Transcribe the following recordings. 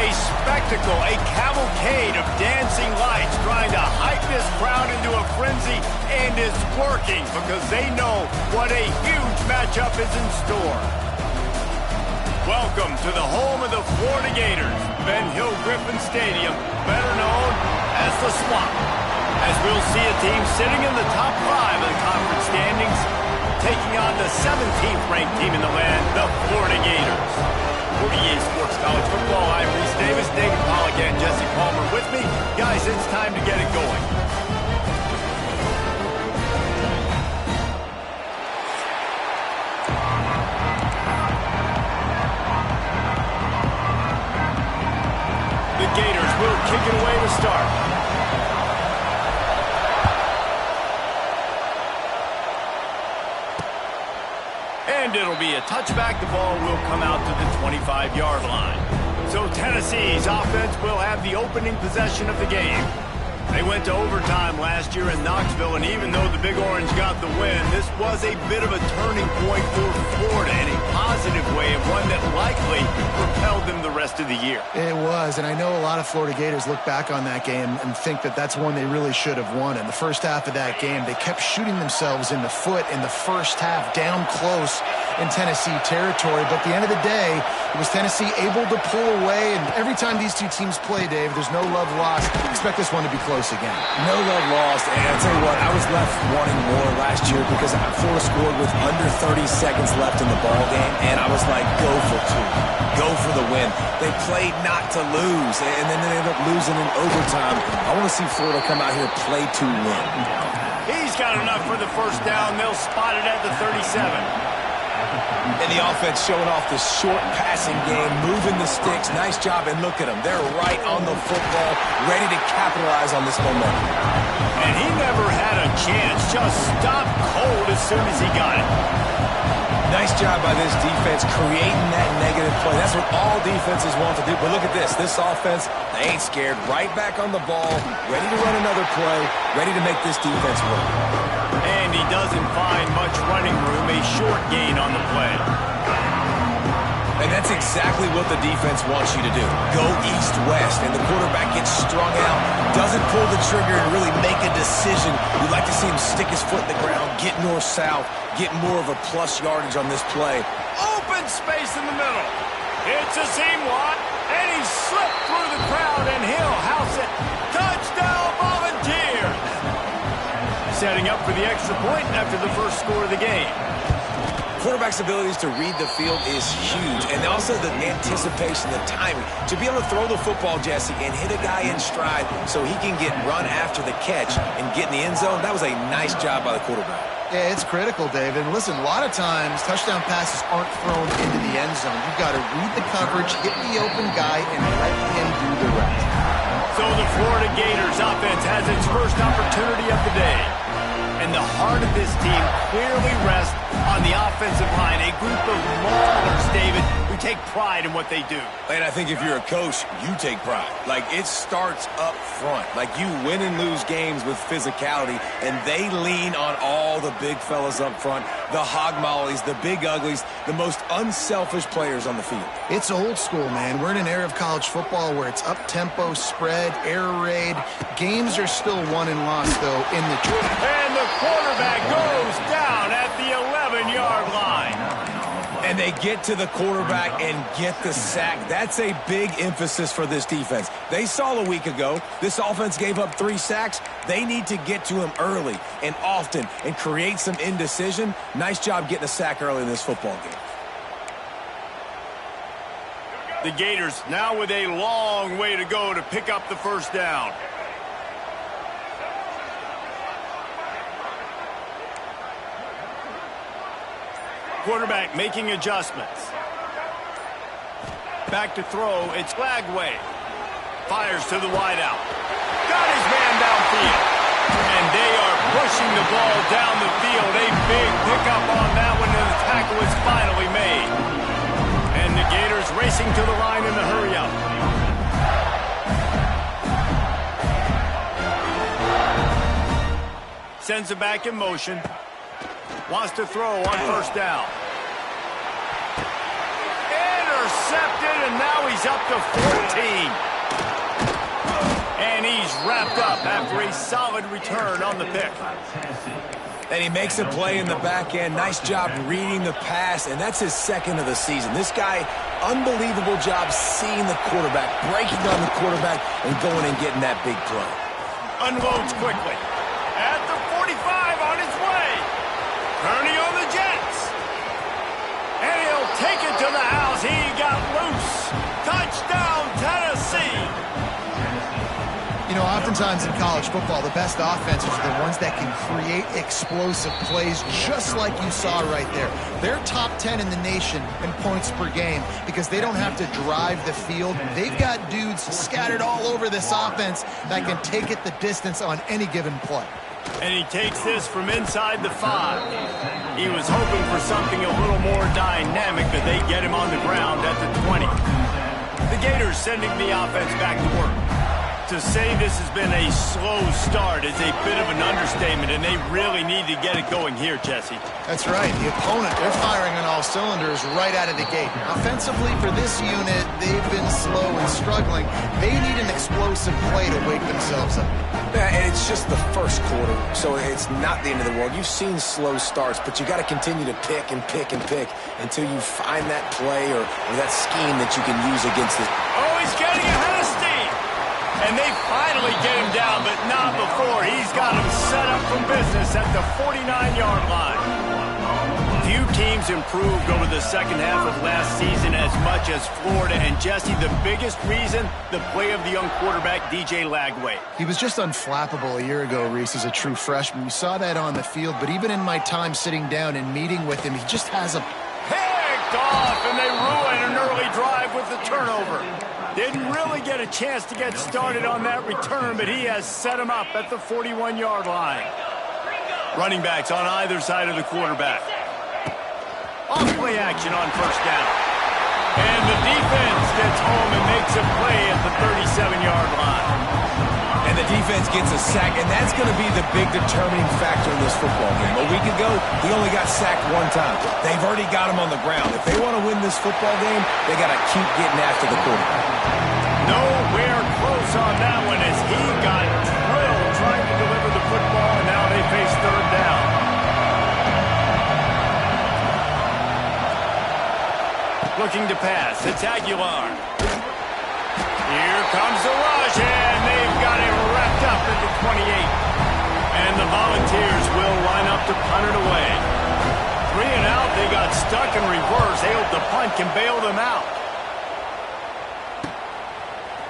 A spectacle, a cavalcade of dancing lights trying to hype this crowd into a frenzy, and it's working because they know what a huge matchup is in store. Welcome to the home of the Florida Gators, Ben Hill Griffin Stadium, better known as the Swamp, as we'll see a team sitting in the top 5 of the conference standings, taking on the 17th ranked team in the land, the Florida Gators. For EA Sports College Football, I'm Reese Davis, David Pollack, and Jesse Palmer with me. Guys, it's time to get it going. The Gators will kick it away to start. And it'll be a touchback. The ball will come out to the 25-yard line. So Tennessee's offense will have the opening possession of the game. They went to overtime last year in Knoxville, and even though the Big Orange got the win, this was a bit of a turning point for Florida in a positive way, and one that likely propelled them the rest of the year. It was, and I know a lot of Florida Gators look back on that game and think that that's one they really should have won. In the first half of that game, they kept shooting themselves in the foot in the first half, down close in Tennessee territory. But at the end of the day, it was Tennessee able to pull away, and every time these two teams play, Dave, there's no love lost. Expect this one to be close again. No love lost, and I'll tell you what, I was left wanting more last year because Florida scored with under 30 seconds left in the ball game, and I was like, go for 2. Go for the win. They played not to lose, and then they ended up losing in overtime. I want to see Florida come out here play to win. He's got enough for the first down. They'll spot it at the 37. And the offense showing off the short passing game, moving the sticks. Nice job, and look at them. They're right on the football, ready to capitalize on this momentum. And he never had a chance, just stopped cold as soon as he got it. Nice job by this defense creating that negative play. That's what all defenses want to do. But look at this. This offense, they ain't scared. Right back on the ball, ready to run another play, ready to make this defense work. And he doesn't find much running room, a short gain on the play. And that's exactly what the defense wants you to do. Go east-west, and the quarterback gets strung out, doesn't pull the trigger and really make a decision. You'd like to see him stick his foot in the ground, get north-south, get more of a plus yardage on this play. Open space in the middle. It's a seam one, and he slipped through the crowd, and he'll house it. Touchdown, Volunteers! Setting up for the extra point after the first score of the game. Quarterback's abilities to read the field is huge, and also the anticipation, the timing. To be able to throw the football, Jesse, and hit a guy in stride so he can get run after the catch and get in the end zone, that was a nice job by the quarterback. Yeah, it's critical, David. And listen, a lot of times touchdown passes aren't thrown into the end zone. You've got to read the coverage, hit the open guy, and let him do the rest. So the Florida Gators offense has its first opportunity of the day. And the heart of this team clearly rests on the offensive line. A group of maulers, David, who take pride in what they do. And I think if you're a coach, you take pride. Like, it starts up front. Like, you win and lose games with physicality, and they lean on all the big fellas up front, the hog mollies, the big uglies, the most unselfish players on the field. It's old school, man. We're in an era of college football where it's up-tempo, spread, air raid. Games are still won and lost, though, in the truth. And the quarterback goes down at the 11-yard line. And they get to the quarterback and get the sack. That's a big emphasis for this defense. They saw a week ago, this offense gave up 3 sacks. They need to get to him early and often and create some indecision. Nice job getting a sack early in this football game. The Gators now with a long way to go to pick up the first down. Quarterback making adjustments. Back to throw. It's Flagway. Fires to the wideout. Got his man downfield. And they are pushing the ball down the field. A big pickup on that one, and the tackle is finally made. And the Gators racing to the line in the hurry-up. Sends it back in motion. Wants to throw on first down. Intercepted, and and now he's up to 14. And he's wrapped up after a solid return on the pick. And he makes a play in the back end. Nice job reading the pass, and that's his second of the season. This guy, unbelievable job seeing the quarterback, breaking on the quarterback, and going and getting that big play. Unloads quickly. At the 45 on his way. Turning on the Jets. And he'll take it to the house. He got loose. Touchdown, Tennessee. You know, oftentimes in college football, the best offenses are the ones that can create explosive plays, just like you saw right there. They're top 10 in the nation in points per game because they don't have to drive the field. They've got dudes scattered all over this offense that can take it the distance on any given play. And he takes this from inside the 5. He was hoping for something a little more dynamic, but they get him on the ground at the 20. The Gators sending the offense back to work. To say this has been a slow start is a bit of an understatement, and they really need to get it going here, Jesse. That's right. The opponent, they're firing on all cylinders right out of the gate. Offensively, for this unit, they've been slow and struggling. They need an explosive play to wake themselves up. Yeah, and it's just the first quarter, so it's not the end of the world. You've seen slow starts, but you got to continue to pick and pick and pick until you find that play or that scheme that you can use against it. Oh, he's getting ahead of steam. And they finally get him down, but not before. He's got him set up for business at the 49-yard line. Few teams improved over the second half of last season as much as Florida. And, Jesse, the biggest reason, the play of the young quarterback, DJ Lagway. He was just unflappable a year ago, Reese, as a true freshman. We saw that on the field, but even in my time sitting down and meeting with him, he just has a... Picked off, and they ruin an early drive with the turnover. Didn't really get a chance to get started on that return, but he has set him up at the 41-yard line. Running backs on either side of the quarterback. Off play action on first down. And the defense gets home and makes a play at the 37-yard line. And the defense gets a sack, and that's going to be the big determining factor in this football game. A week ago, he only got sacked one time. They've already got him on the ground. If they want to win this football game, they got to keep getting after the quarterback. Nowhere close on that one as he got drilled trying to deliver the football, and now they face third down. Looking to pass. It's Aguilar. Here comes the rush, and they've got it wrapped up at the 28. And the Volunteers will line up to punt it away. 3 and out, they got stuck in reverse. They hope the punt can bail them out.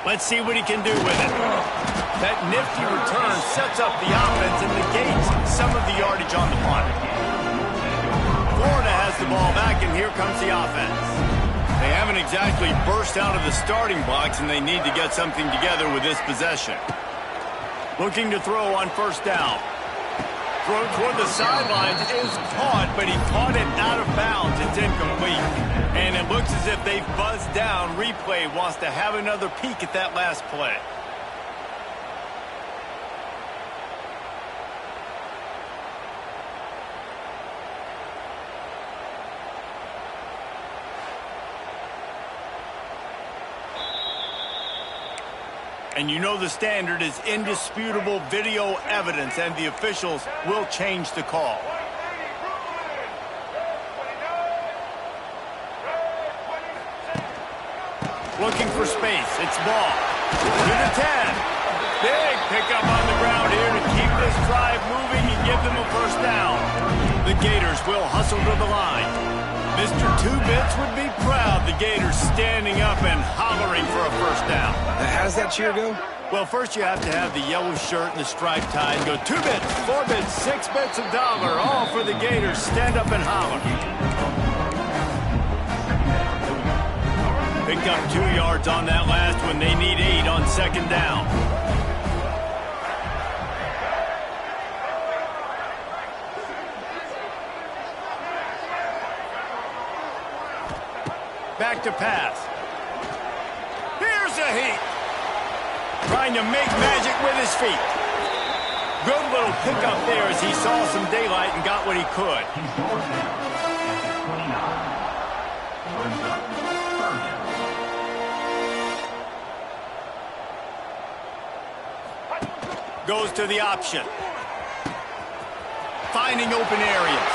Let's see what he can do with it. That nifty return sets up the offense and negates some of the yardage on the punt. Florida has the ball back, and here comes the offense. They haven't exactly burst out of the starting blocks, and they need to get something together with this possession. Looking to throw on first down. Throw toward the sidelines is caught, but he caught it out of bounds. It's incomplete. And it looks as if they've buzzed down. Replay wants to have another peek at that last play. And you know the standard is indisputable video evidence, and the officials will change the call. Looking for space. It's ball. To the 10. Big pickup on the ground here to keep this drive moving and give them a first down. The Gators will hustle to the line. Mr. Two-Bits would be proud. The Gators standing up and hollering for a first down. Now, how does that cheer go? Well, first you have to have the yellow shirt and the striped tie and go 2 bits, 4 bits, 6 bits $1, all for the Gators. Stand up and holler. Picked up 2 yards on that last one. They need 8 on second down. Back to pass. Here's a heat. Trying to make magic with his feet. Good little pickup there as he saw some daylight and got what he could. Goes to the option. Finding open areas.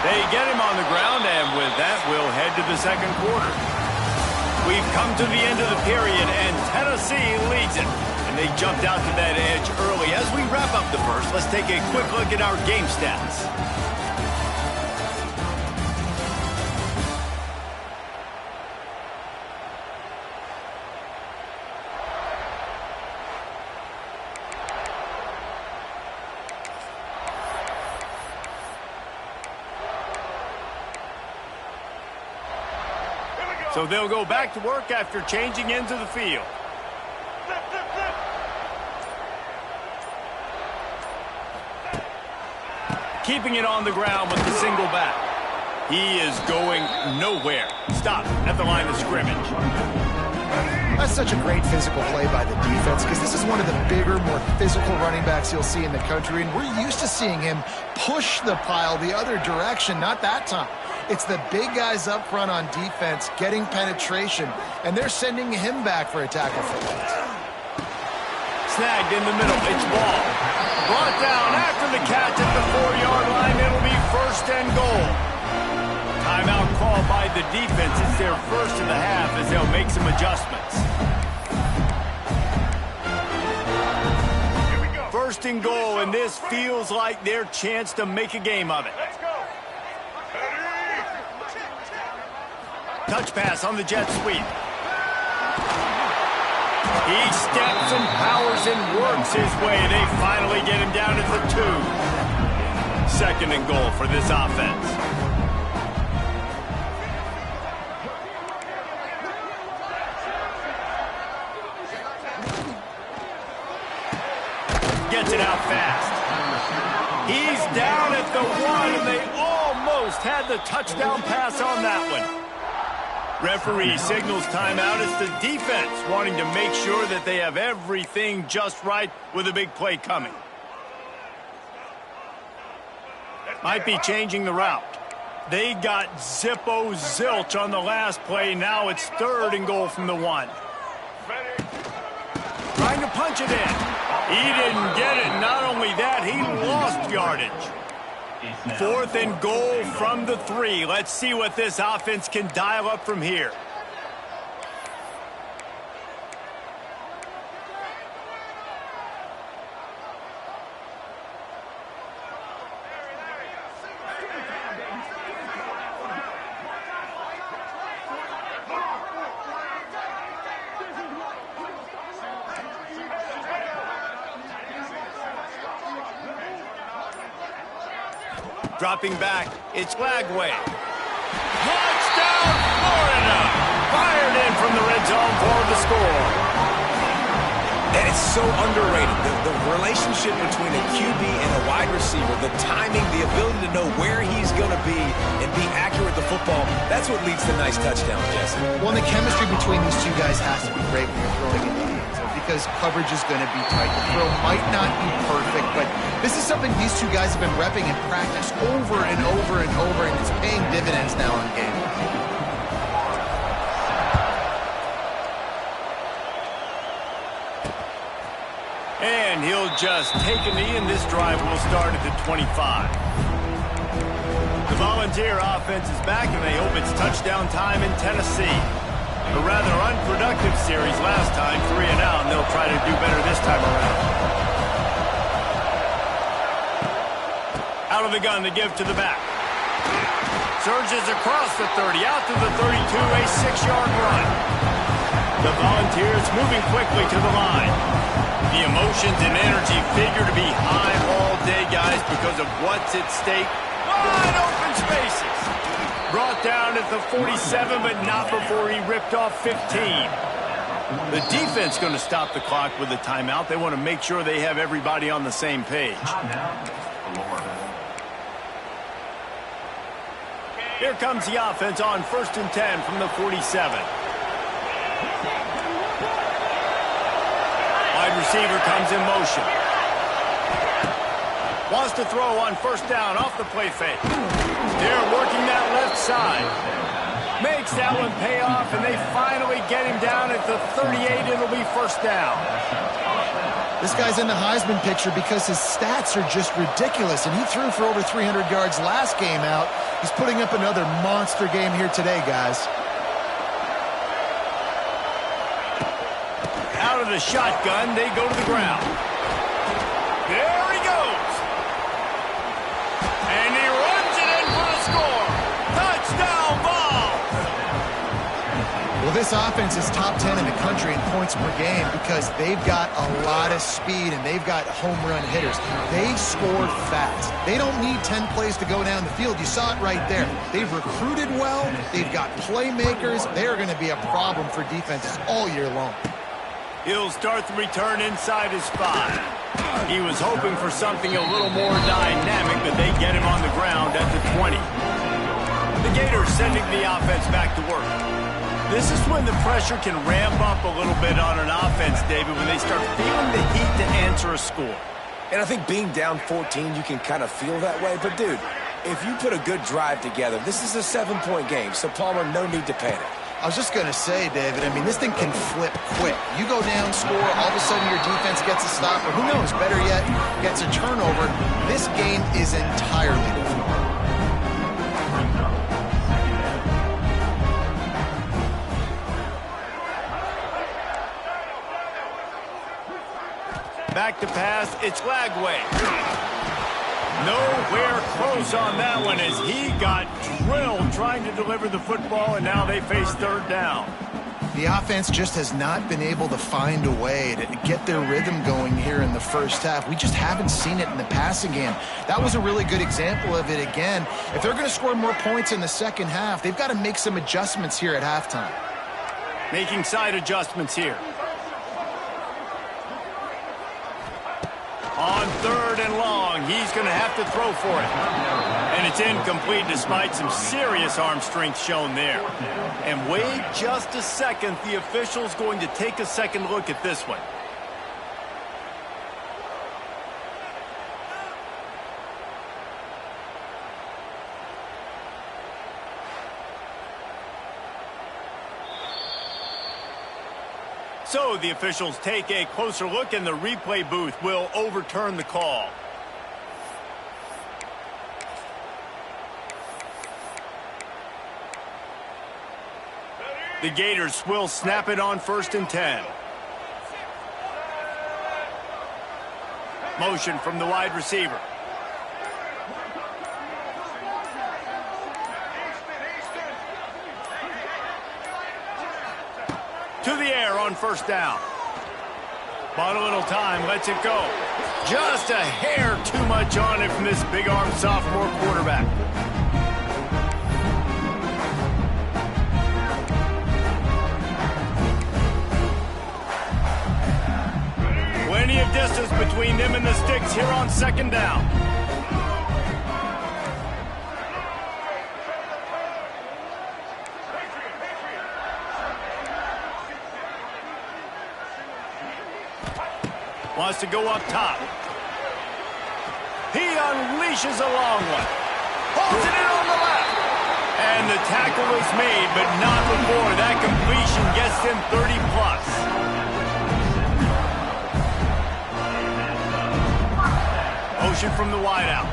They get him on the ground, and with that, we'll head to the second quarter. We've come to the end of the period, and Tennessee leads it. And they jumped out to that edge early. As we wrap up the first, let's take a quick look at our game stats. So they'll go back to work after changing into the field. Keeping it on the ground with the single back. He is going nowhere. Stop at the line of scrimmage. That's such a great physical play by the defense because this is one of the bigger, more physical running backs you'll see in the country, and we're used to seeing him push the pile the other direction, not that time. It's the big guys up front on defense getting penetration, and they're sending him back for a tackle for loss. Snagged in the middle. It's ball. Brought down after the catch at the 4-yard line. It'll be first and goal. Timeout called by the defense. It's their first of the half as they'll make some adjustments. Here we go. First and goal, and this feels like their chance to make a game of it. Let's go. Touch pass on the jet sweep. He steps and powers and works his way. They finally get him down at the 2. Second and goal for this offense. Gets it out fast. He's down at the 1, and they almost had the touchdown pass on that one. Referee signals timeout. It's the defense wanting to make sure that they have everything just right with a big play coming. Might be changing the route. They got zilch on the last play. Now it's third and goal from the 1. Trying to punch it in. He didn't get it. Not only that, he lost yardage. Fourth and goal from the 3. Let's see what this offense can dial up from here. Dropping back, it's Lagway. Touchdown, Florida! Fired in from the red zone for the score. And it's so underrated. The relationship between a QB and a wide receiver, the timing, the ability to know where he's going to be and be accurate with the football, that's what leads to nice touchdowns, Jesse. Well, the chemistry between these two guys has to be great when you're throwing in the game because coverage is going to be tight. The throw might not be perfect, but this is something these two guys have been repping in practice over and over and over, and it's paying dividends now in game. And he'll just take a knee, and this drive will start at the 25. The Volunteer offense is back, and they hope it's touchdown time in Tennessee. A rather unproductive series last time, 3 and out, and they'll try to do better this time around. Out of the gun to give to the back. Surges across the 30, out to the 32, a 6-yard run. The Volunteers moving quickly to the line. The emotions and energy figure to be high all day, guys, because of what's at stake. Wide open spaces. Brought down at the 47, but not before he ripped off 15. The defense going to stop the clock with a timeout. They want to make sure they have everybody on the same page. Here comes the offense on 1st and 10 from the 47. Wide receiver comes in motion. Wants to throw on 1st down off the play fake. They're working that left side. Makes that one pay off, and they finally get him down at the 38. It'll be 1st down. This guy's in the Heisman picture because his stats are just ridiculous, and he threw for over 300 yards last game out. He's putting up another monster game here today, guys. Out of the shotgun, they go to the ground. There he goes. And he runs it in for the score. Touchdown ball. Well, this offense is top 10 in the country in points per game because they've got a lot of speed and they've got home run hitters. They score fast. They don't need 10 plays to go down the field. You saw it right there. They've recruited well. They've got playmakers. They're going to be a problem for defenses all year long. He'll start the return inside his 5. He was hoping for something a little more dynamic, but they get him on the ground at the 20. The Gators sending the offense back to work. This is when the pressure can ramp up a little bit on an offense, David, when they start feeling the heat to answer a score. And I think being down 14, you can kind of feel that way. But, dude, if you put a good drive together, this is a 7-point game, so Palmer, no need to panic. I was just going to say, David, I mean, this thing can flip quick. You go down, score, all of a sudden your defense gets a stop, or who knows, better yet, gets a turnover. This game is entirely different. Back to pass, it's Lagway. Nowhere close on that one as he got drilled trying to deliver the football, and now they face third down. The offense just has not been able to find a way to get their rhythm going here in the first half. We just haven't seen it in the passing game. That was a really good example of it again. If they're going to score more points in the second half, they've got to make some adjustments here at halftime. Making side adjustments here. On third and long, he's going to have to throw for it. And it's incomplete despite some serious arm strength shown there. And wait just a second, the official's going to take a second look at this one. So the officials take a closer look, and the replay booth will overturn the call. The Gators will snap it on 1st and 10. Motion from the wide receiver. To the air on 1st down. Bought a little time, lets it go. Just a hair too much on it from this big-arm sophomore quarterback. Plenty of distance between them and the sticks here on 2nd down. Wants to go up top. He unleashes a long one. Holds it in on the left. And the tackle is made, but not before that completion gets them 30-plus. Motion from the wideout.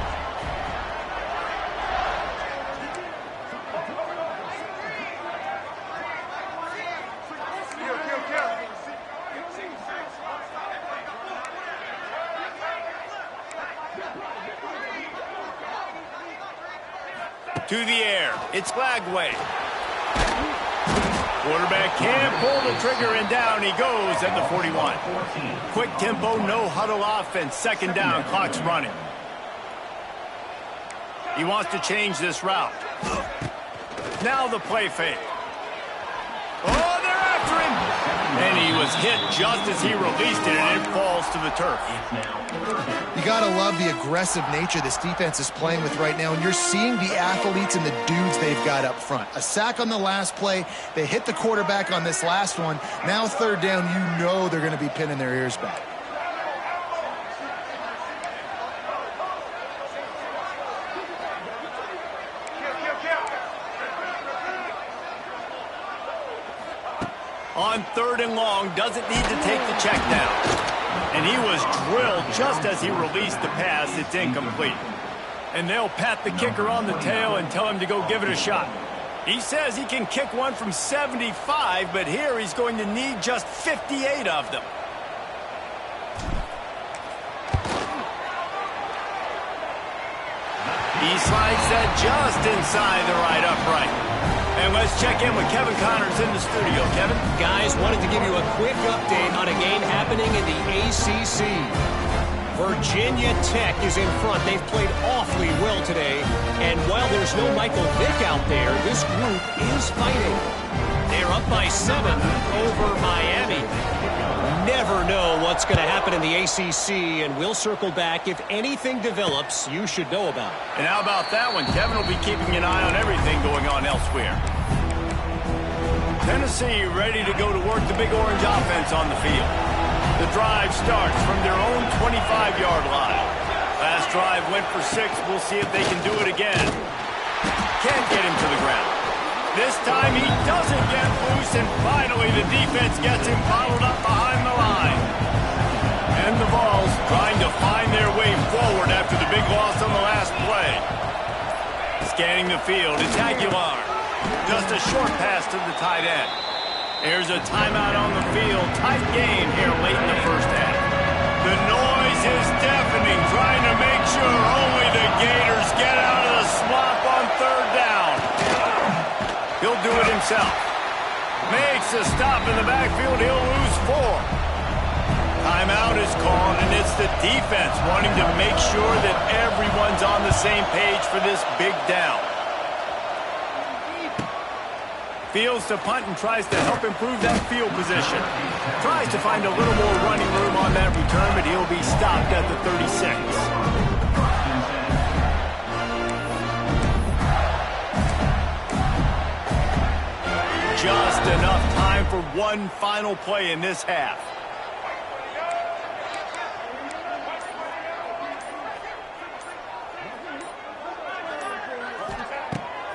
To the air, it's Lagway. Quarterback can't pull the trigger, and down he goes at the 41. Quick tempo, no huddle offense. 2nd down, clock's running. He wants to change this route. Now the play fake. Oh, they're after him. And he was hit just as he released it, and it falls to the turf. You got to love the aggressive nature this defense is playing with right now, and you're seeing the athletes and the dudes they've got up front. A sack on the last play. They hit the quarterback on this last one. Now 3rd down, you know they're going to be pinning their ears back. On 3rd and long, doesn't need to take the check down. And he was drilled just as he released the pass. It's incomplete. And they'll pat the kicker on the tail and tell him to go give it a shot. He says he can kick one from 75, but here he's going to need just 58 of them. He slides that just inside the right upright. And let's check in with Kevin Connors in the studio. Kevin? Guys, wanted to give you a quick update on a game happening in the ACC. Virginia Tech is in front. They've played awfully well today. And while there's no Michael Vick out there, this group is fighting. They're up by 7 over Miami. Never know what's going to happen in the ACC, and we'll circle back. If anything develops, you should know about it. And how about that one? Kevin will be keeping an eye on everything going on elsewhere. Tennessee ready to go to work the big orange offense on the field. The drive starts from their own 25-yard line. Last drive went for 6. We'll see if they can do it again. Can't get him to the ground. This time he doesn't get loose, and finally the defense gets him bottled up behind the line. And the Vols trying to find their way forward after the big loss on the last play. Scanning the field, it's Aguilar. Just a short pass to the tight end. Here's a timeout on the field. Tight game here late in the first half. The noise is deafening, trying to make sure only the Gators get out of the swamp on third down. He'll do it himself. Makes a stop in the backfield. He'll lose 4. Timeout is called, and it's the defense wanting to make sure that everyone's on the same page for this big down. Fields to punt and tries to help improve that field position. Tries to find a little more running room on that return, but he'll be stopped at the 36. Just enough time for one final play in this half.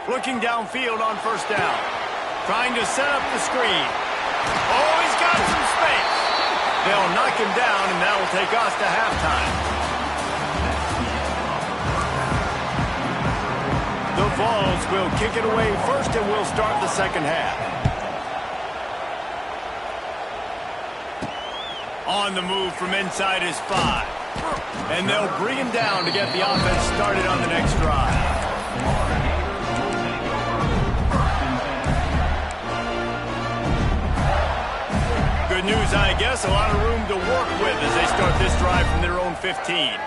Looking downfield on first down. Trying to set up the screen. Oh, he's got some space. They'll knock him down, and that will take us to halftime. The Vols will kick it away first, and we'll start the second half. On the move from inside his 5. And they'll bring him down to get the offense started on the next drive. Good news, I guess. A lot of room to work with as they start this drive from their own 15.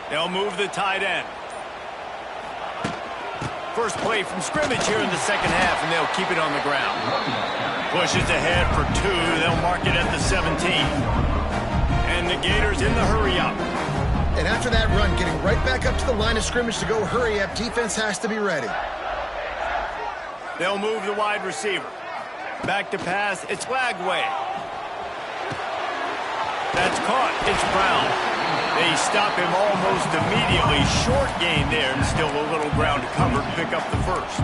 They'll move the tight end. First play from scrimmage here in the second half, and they'll keep it on the ground. Pushes ahead for 2. They'll mark it at the 17. And the Gators in the hurry-up. And after that run, getting right back up to the line of scrimmage to go hurry-up, defense has to be ready. They'll move the wide receiver. Back to pass, it's Lagway. That's caught, it's Brown. They stop him almost immediately. Short gain there, and still a little ground to cover to pick up the first.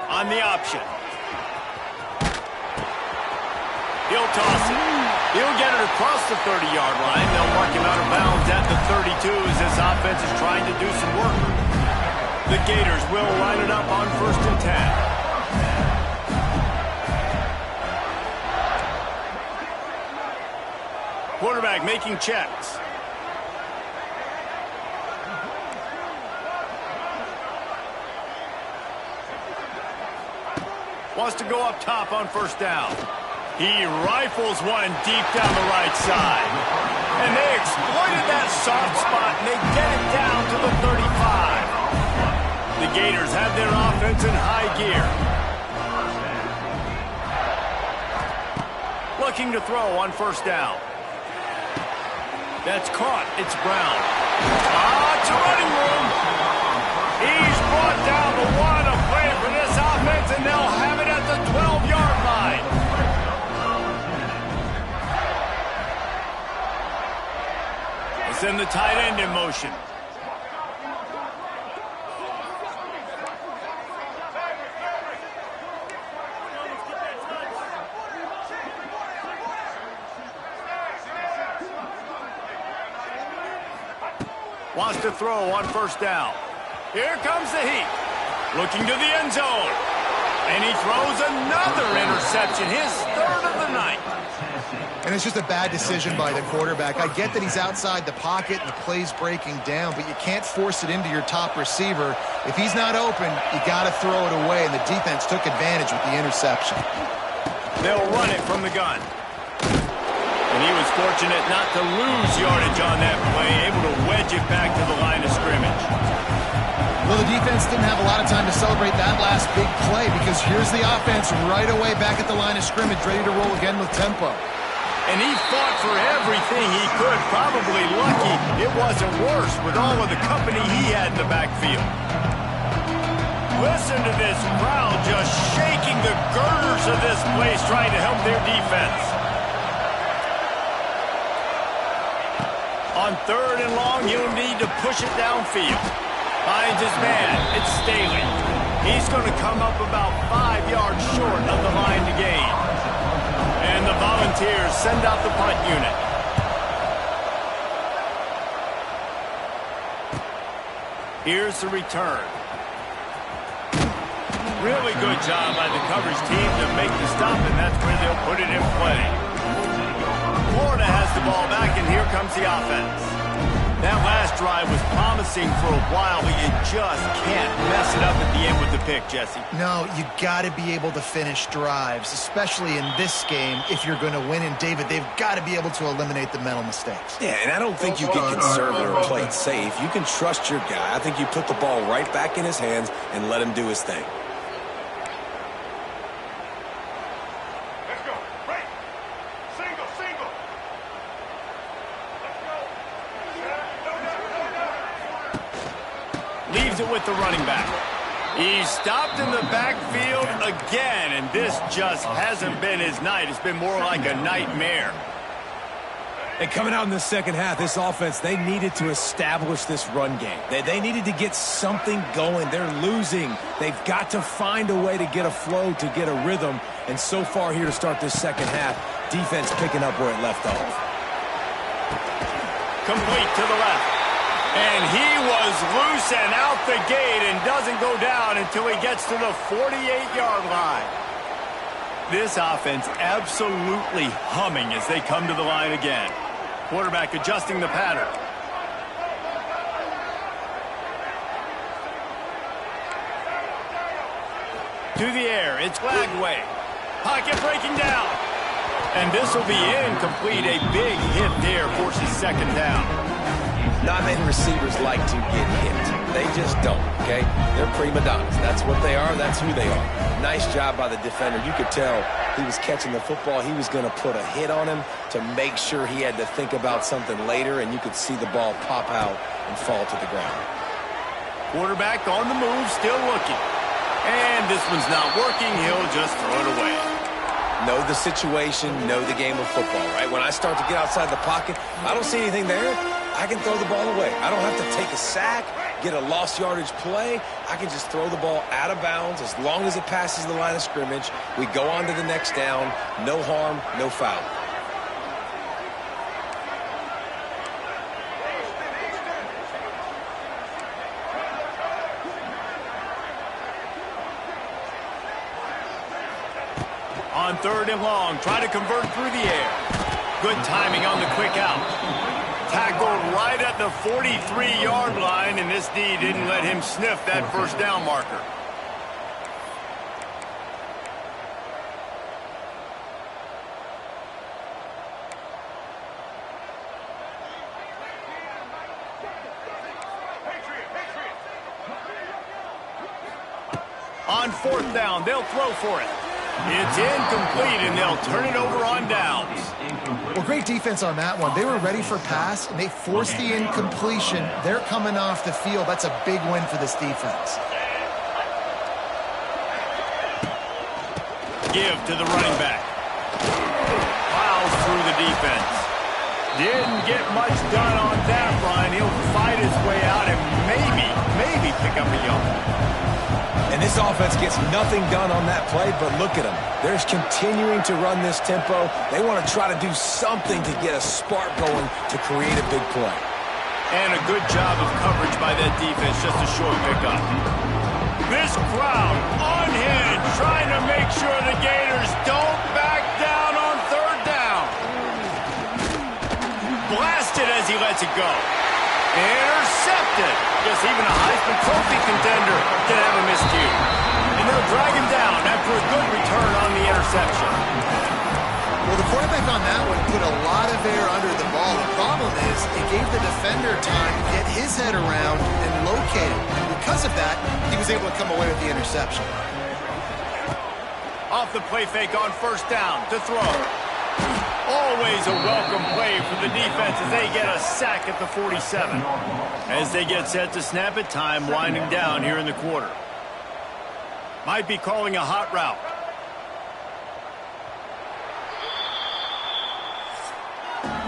On the option. He'll toss it. He'll get it across the 30-yard line. They'll mark him out of bounds at the 32 as this offense is trying to do some work. The Gators will line it up on 1st and 10. Quarterback making checks. Wants to go up top on first down. He rifles one deep down the right side. And they exploited that soft spot, and they get it down to the 35. The Gators have their offense in high gear. Looking to throw on first down. That's caught. It's Brown. It's a running room. He's brought down the 1. A play for this offense, and they'll have it at the 12-yard line. Send the tight end in motion. Wants to throw on first down. Here comes the heat. Looking to the end zone. And he throws another interception, his third of the night. And it's just a bad decision by the quarterback. I get that he's outside the pocket and the play's breaking down, but you can't force it into your top receiver. If he's not open, you got to throw it away, and the defense took advantage with the interception. They'll run it from the gun. And he was fortunate not to lose yardage on that play, able to wedge it back to the line of scrimmage. Well, the defense didn't have a lot of time to celebrate that last big play because here's the offense right away back at the line of scrimmage, ready to roll again with tempo. And he fought for everything he could, probably lucky it wasn't worse with all of the company he had in the backfield. Listen to this crowd just shaking the girders of this place trying to help their defense. On third and long, he'll need to push it downfield. Finds his man. It's Staley. He's going to come up about 5 yards short of the line to gain. And the Volunteers send out the punt unit. Here's the return. Really good job by the coverage team to make the stop, and that's where they'll put it in play. Florida has the ball back, and here comes the offense. That last drive was promising for a while, but you just can't mess it up at the end with the pick, Jesse. No, you got to be able to finish drives, especially in this game if you're going to win. And, David, they've got to be able to eliminate the mental mistakes. Yeah, and I don't think you get conservative or play it safe. You can trust your guy. I think you put the ball right back in his hands and let him do his thing. Leaves it with the running back. He's stopped in the backfield again, and this just hasn't been his night. It's been more like a nightmare. And coming out in the second half, this offense, they needed to establish this run game. They needed to get something going. They're losing. They've got to find a way to get a flow, to get a rhythm. And so far here to start this second half, defense picking up where it left off. Complete to the left. And he was loose and out the gate and doesn't go down until he gets to the 48-yard line. This offense absolutely humming as they come to the line again. Quarterback adjusting the pattern. To the air, it's Glagway. Pocket breaking down. And this will be incomplete. A big hit there forces second down. Not many receivers like to get hit. They just don't, okay? They're prima donnas. That's what they are. That's who they are. Nice job by the defender. You could tell he was catching the football. He was going to put a hit on him to make sure he had to think about something later, and you could see the ball pop out and fall to the ground. Quarterback on the move, still looking. And this one's not working. He'll just throw it away. Know the situation, know the game of football, right? When I start to get outside the pocket, I don't see anything there. I can throw the ball away. I don't have to take a sack, get a lost yardage play. I can just throw the ball out of bounds as long as it passes the line of scrimmage. We go on to the next down. No harm, no foul. On third and long, try to convert through the air. Good timing on the quick out. Tackled right at the 43-yard line, and this D didn't let him sniff that first down marker. On fourth down, they'll throw for it. It's incomplete, and they'll turn it over on downs. Well, great defense on that one. They were ready for pass, and they forced the incompletion. They're coming off the field. That's a big win for this defense. Give to the running back. Plows through the defense. Didn't get much done on that run. He'll fight his way out and maybe pick up a yard. And this offense gets nothing done on that play, but look at them. They're continuing to run this tempo. They want to try to do something to get a spark going to create a big play. And a good job of coverage by that defense, just a short pickup. This crowd unhinged, trying to make sure the Gators don't back down on third down. Blasted as he lets it go. Intercepted. Guess even a Heisman Trophy contender can have a miscue. And they'll drag him down after a good return on the interception. Well, the quarterback on that one put a lot of air under the ball. The problem is it gave the defender time to get his head around and locate it. And because of that, he was able to come away with the interception. Off the play fake on first down to throw. Always a welcome play for the defense as they get a sack at the 47. As they get set to snap it, time winding down here in the quarter. Might be calling a hot route.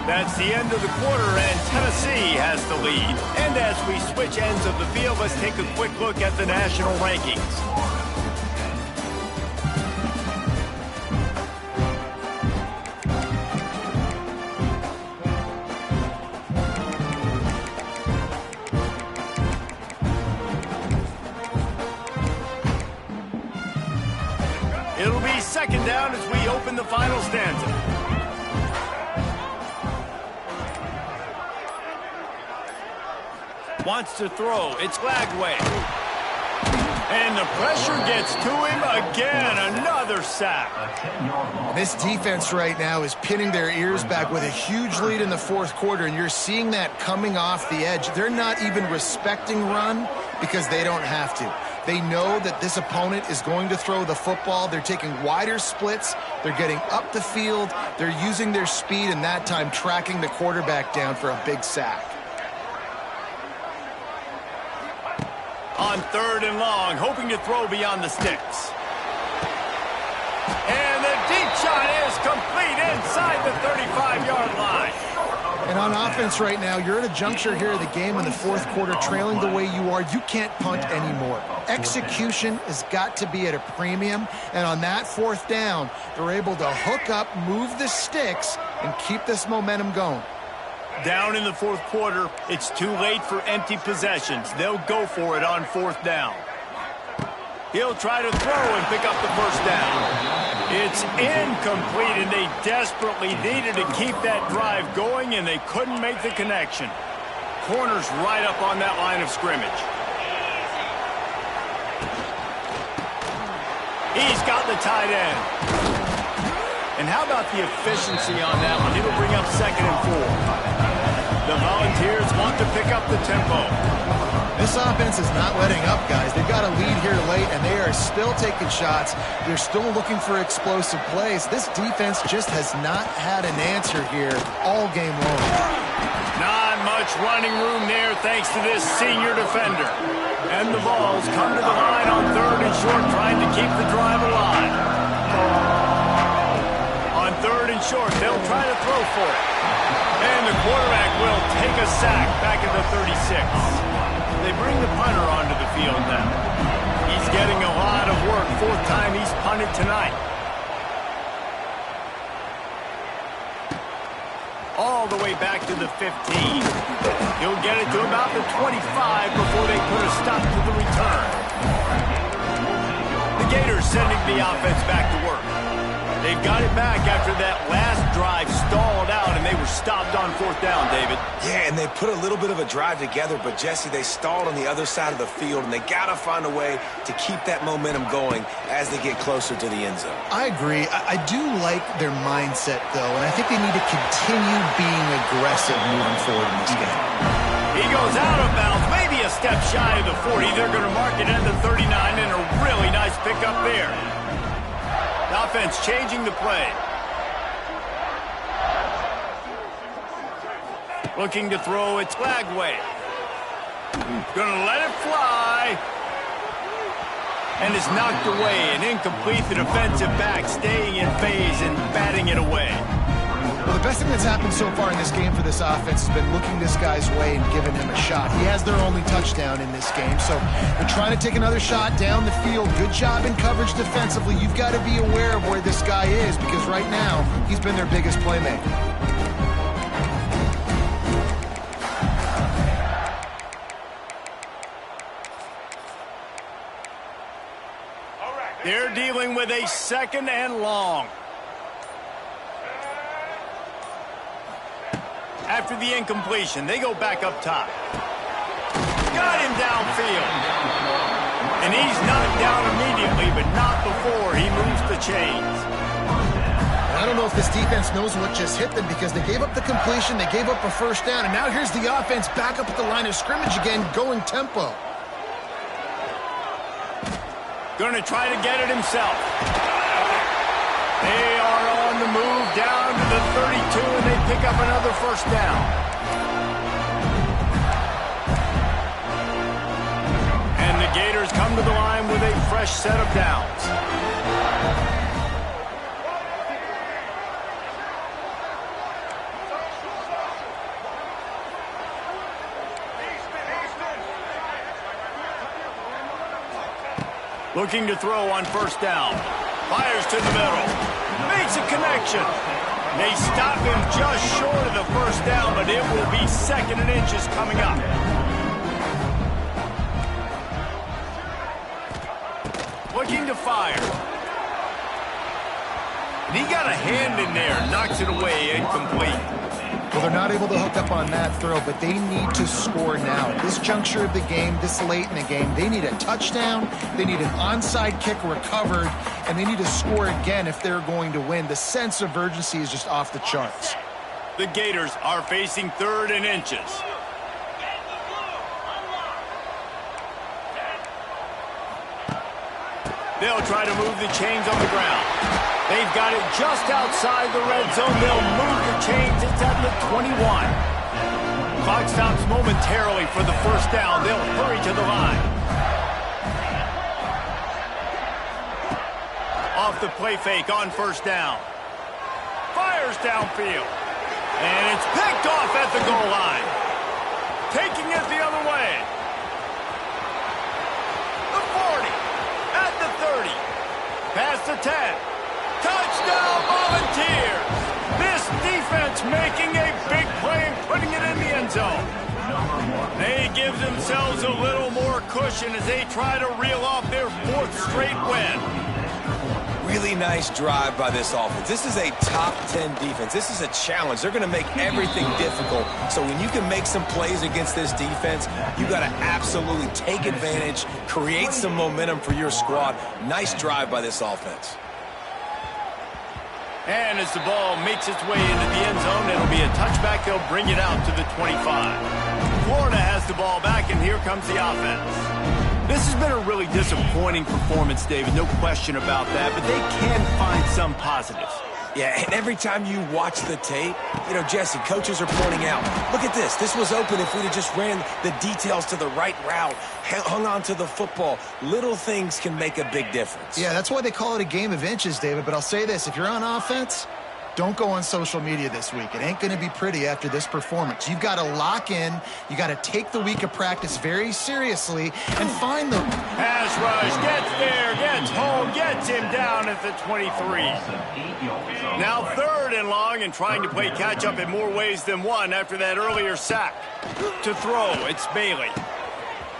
That's the end of the quarter, and Tennessee has the lead. And as we switch ends of the field, let's take a quick look at the national rankings. It'll be second down as we open the final stanza. Wants to throw. It's Lagway. And the pressure gets to him again. Another sack. This defense right now is pinning their ears back with a huge lead in the fourth quarter, and you're seeing that coming off the edge. They're not even respecting run because they don't have to. They know that this opponent is going to throw the football. They're taking wider splits. They're getting up the field. They're using their speed, and that time tracking the quarterback down for a big sack. On third and long, hoping to throw beyond the sticks. And the deep shot is complete inside the 35-yard line. And on offense right now, you're at a juncture here of the game in the fourth quarter, trailing the way you are. You can't punt anymore. Execution has got to be at a premium. And on that fourth down, they're able to hook up, move the sticks, and keep this momentum going. Down in the fourth quarter, it's too late for empty possessions. They'll go for it on fourth down. He'll try to throw and pick up the first down. It's incomplete, and they desperately needed to keep that drive going, and they couldn't make the connection. Corner's right up on that line of scrimmage. He's got the tight end. And how about the efficiency on that one? It'll bring up second and 4. The Volunteers want to pick up the tempo. This offense is not letting up, guys. They've got a lead here late, and they are still taking shots. They're still looking for explosive plays. This defense just has not had an answer here all game long. Not much running room there thanks to this senior defender. And the balls come to the line on third and short, trying to keep the drive alive. On third and short, they'll try to throw for it. And the quarterback will take a sack back at the 36. They bring the punter onto the field now. He's getting a lot of work. Fourth time he's punted tonight. All the way back to the 15. He'll get it to about the 25 before they put a stop to the return. The Gators sending the offense back to work. They've got it back after that last drive stalled out, and they were stopped on fourth down, David. Yeah, and they put a little bit of a drive together, but, Jesse, they stalled on the other side of the field, and they got to find a way to keep that momentum going as they get closer to the end zone. I agree. I do like their mindset, though, and I think they need to continue being aggressive moving forward in this game. He goes out of bounds, maybe a step shy of the 40. They're going to mark it at the 39, and a really nice pickup there. Offense changing the play. Looking to throw, it's Lagway. Gonna let it fly. And it's knocked away and incomplete. The defensive back staying in phase and batting it away. Well, the best thing that's happened so far in this game for this offense has been looking this guy's way and giving him a shot. He has their only touchdown in this game, so they're trying to take another shot down the field. Good job in coverage defensively. You've got to be aware of where this guy is because right now he's been their biggest playmaker. They're dealing with a 2nd and long. After the incompletion, they go back up top. Got him downfield. And he's knocked down immediately, but not before he moves the chains. I don't know if this defense knows what just hit them because they gave up the completion, they gave up a first down, and now here's the offense back up at the line of scrimmage again, going tempo. Going to try to get it himself. They are on the move down to the 32, and they pick up another first down. And the Gators come to the line with a fresh set of downs. Looking to throw on first down. Fires to the middle. Makes a connection. They stop him just short of the first down, but it will be 2nd and inches coming up. Looking to fire. And he got a hand in there. Knocks it away. Incomplete. Well, they're not able to hook up on that throw, but they need to score now. At this juncture of the game, this late in the game, they need a touchdown, they need an onside kick recovered, and they need to score again if they're going to win. The sense of urgency is just off the charts. The Gators are facing 3rd and inches. They'll try to move the chains on the ground. They've got it just outside the red zone. They'll move the chains. It's at the 21. Clock stops momentarily for the first down. They'll hurry to the line. Off the play fake on first down. Fires downfield. And it's picked off at the goal line. Taking it the other way. The 40. At the 30. Past the 10. Touchdown, Volunteers! This defense making a big play and putting it in the end zone. They give themselves a little more cushion as they try to reel off their 4th straight win. Really nice drive by this offense. This is a top 10 defense. This is a challenge. They're going to make everything difficult. So when you can make some plays against this defense, you got to absolutely take advantage, create some momentum for your squad. Nice drive by this offense. And as the ball makes its way into the end zone, it'll be a touchback. They'll bring it out to the 25. Florida has the ball back, and here comes the offense. This has been a really disappointing performance, David, no question about that, but they can find some positives. Yeah, and every time you watch the tape, you know, Jesse, coaches are pointing out, look at this. This was open if we'd have just ran the details to the right route, hung on to the football. Little things can make a big difference. Yeah, that's why they call it a game of inches, David. But I'll say this, if you're on offense, don't go on social media this week. It ain't going to be pretty after this performance. You've got to lock in. You got to take the week of practice very seriously and find them. Pass rush, gets there, gets home, gets him down at the 23. Now 3rd and long and trying to play catch-up in more ways than one after that earlier sack. To throw, it's Bailey.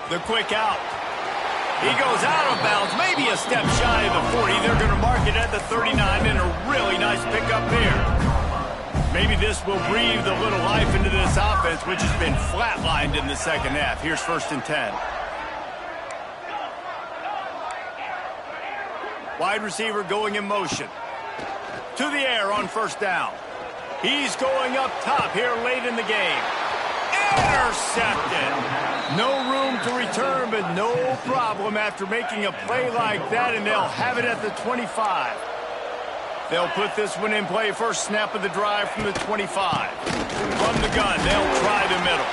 The quick out. He goes out of bounds, maybe a step shy of the 40. They're going to mark it at the 39, and a really nice pickup there. Maybe this will breathe a little life into this offense, which has been flatlined in the second half. Here's 1st and 10. Wide receiver going in motion. To the air on first down. He's going up top here late in the game. Intercepted. No room to return, but no problem after making a play like that, and they'll have it at the 25. They'll put this one in play. First snap of the drive from the 25. From the gun, they'll try the middle.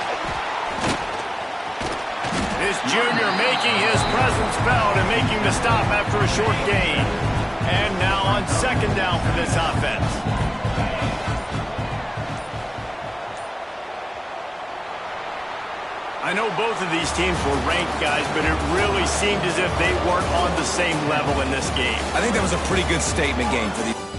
This junior making his presence felt and making the stop after a short gain. And now on 2nd down for this offense. I know both of these teams were ranked, guys, but it really seemed as if they weren't on the same level in this game. I think that was a pretty good statement game for the